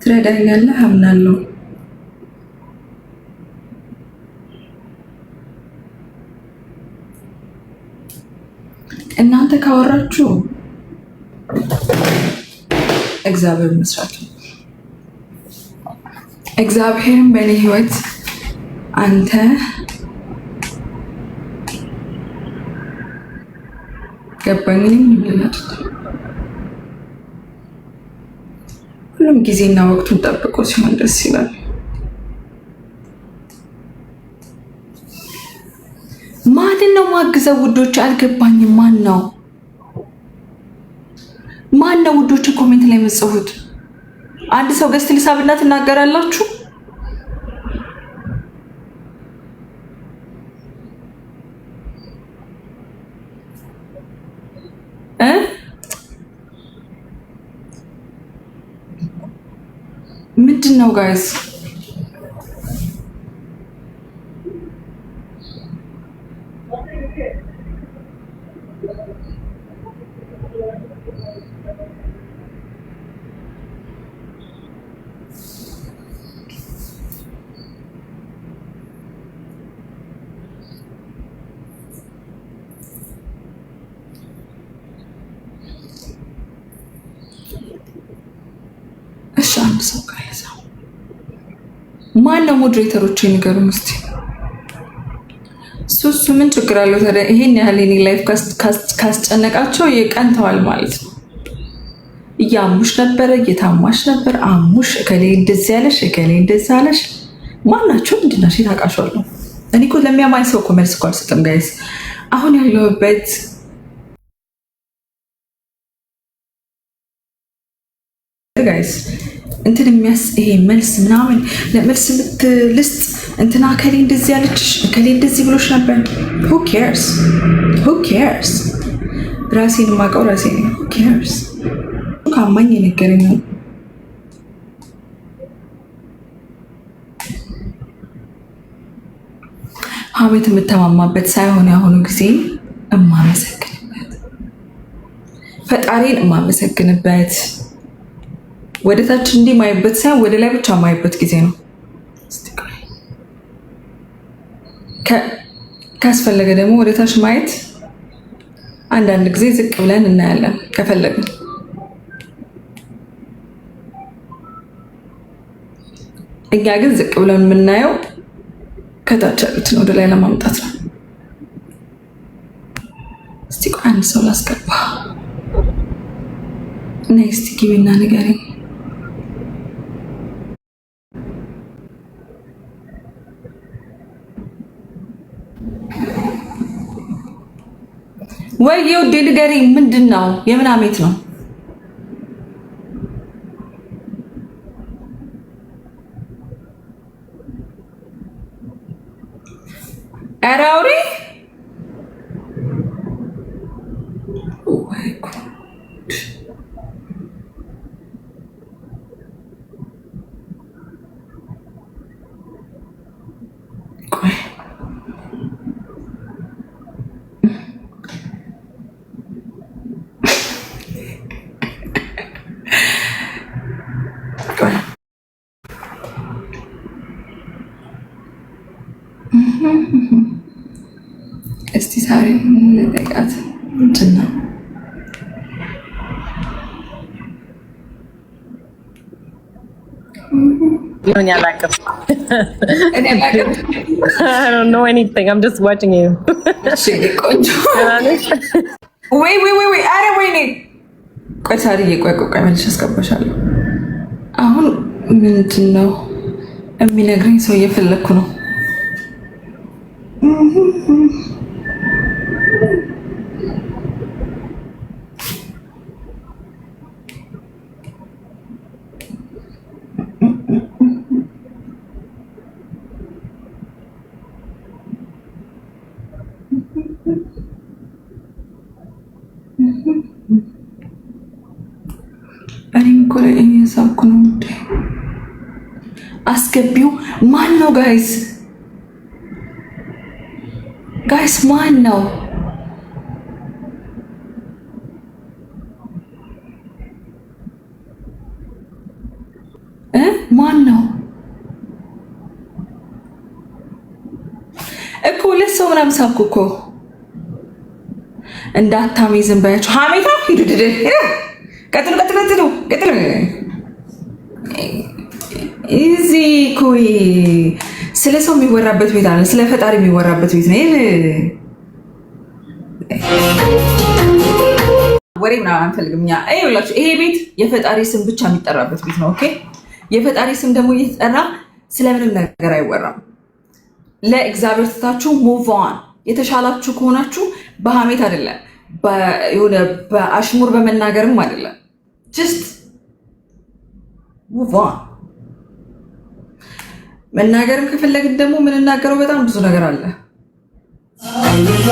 ትረዳኛለህ አምናለሁ። እናንተ ካወራችሁ እግዚአብሔር መስራት እግዚአብሔርን በእኔ ህይወት አንተ ገባኝም ይልናል። ሁሉም ጊዜና ወቅቱን ጠብቆ ሲሆን ደስ ይላል። ማንን ነው ማግዘው ውዶች? አልገባኝም። ማን ነው ውዶች? ኮሜንት ላይ መጽፉት። አንድ ሰው ገስት ልሳብና ትናገራላችሁ። ምንድን ነው ጋይስ? እሺ አንድ ሰው ጋይስ ማን ነው ሞዴሬተሮች ንገሩኝ እስቲ። ሱሱ ምን ችግር አለው ታዲያ? ይሄን ያህል እኔ ላይፍ ካስጨነቃቸው የቀንተዋል ማለት ነው። እያሙሽ ነበረ፣ እየታማሽ ነበር። አሙሽ እከሌ እንደዚህ ያለሽ፣ እከሌ እንደዚህ አለሽ። ማናቸው ምንድናሽ? ታውቃሻለሁ። እኔ እኮ ለሚያማኝ ሰው እኮ መልስ እኮ አልሰጥም ጋይስ። አሁን ያለሁበት ጋይስ እንትን ይሄ መልስ ምናምን ለመልስ ልስጥ እንትና ከሌ እንደዚህ ያለችሽ ከሌ እንደዚህ ብሎሽ ነበር። who cares ራሴን ማቀው ራሴ ነኝ። who cares ካማኝ የነገረኝ ሀሜት የምተማማበት ሳይሆን ያሁኑ ጊዜ እማመሰግንበት ፈጣሪን እማመሰግንበት ወደ ታች እንዲህ ማይበት ሳይሆን ወደ ላይ ብቻ ማይበት ጊዜ ነው። ካስፈለገ ደግሞ ወደ ታች ማየት አንዳንድ ጊዜ ዝቅ ብለን እናያለን ከፈለግን። እኛ ግን ዝቅ ብለን የምናየው ከታች ያሉትን ወደ ላይ ለማምጣት ነው። እስቲ ቆይ አንድ ሰው ላስገባ እና እስቲ ግቢና ንገሪኝ። ወይ የውዴ ንገሪኝ። ምንድን ነው? የምን ሀሜት ነው? ኧረ አውሪ። እስቲ ዛሬ ልጠይቃት ምንድን ነው? I don't know anything. I'm just watching you. Wait. አረ ወይኔ ቆይ ሳርዬ ቆይ መልሼ አስገባሻለሁ። አሁን ምንድን ነው የሚነግረኝ ሰው እየፈለግኩ ነው። እኔም እኮ ላይ እየሳኩ ነው። አስገቢው ማን ነው ጋይስ? ማን ነው? ማን ነው እኮ? ሁለት ሰው ምናምን ሳብኩ እኮ እንዳታሚ ዝም ባያችሁ ሀሜታ ሂዱ ቀጥሉ እዚህ ኮይ ስለ ሰው የሚወራበት ቤት አለ፣ ስለ ፈጣሪ የሚወራበት ቤት ነው። ወሬ ምናምን አንፈልግም እኛ። ይኸውላችሁ ይሄ ቤት የፈጣሪ ስም ብቻ የሚጠራበት ቤት ነው። ኦኬ፣ የፈጣሪ ስም ደግሞ እየተጠራ ስለምንም ነገር አይወራም። ለእግዚአብሔር ትታችሁ ሙቭ ኦን። የተሻላችሁ ከሆናችሁ በሀሜት አይደለም፣ የሆነ በአሽሙር በመናገርም አይደለም። ጀስት ሙቭ ኦን። መናገርም ከፈለግን ደግሞ የምንናገረው በጣም ብዙ ነገር አለ።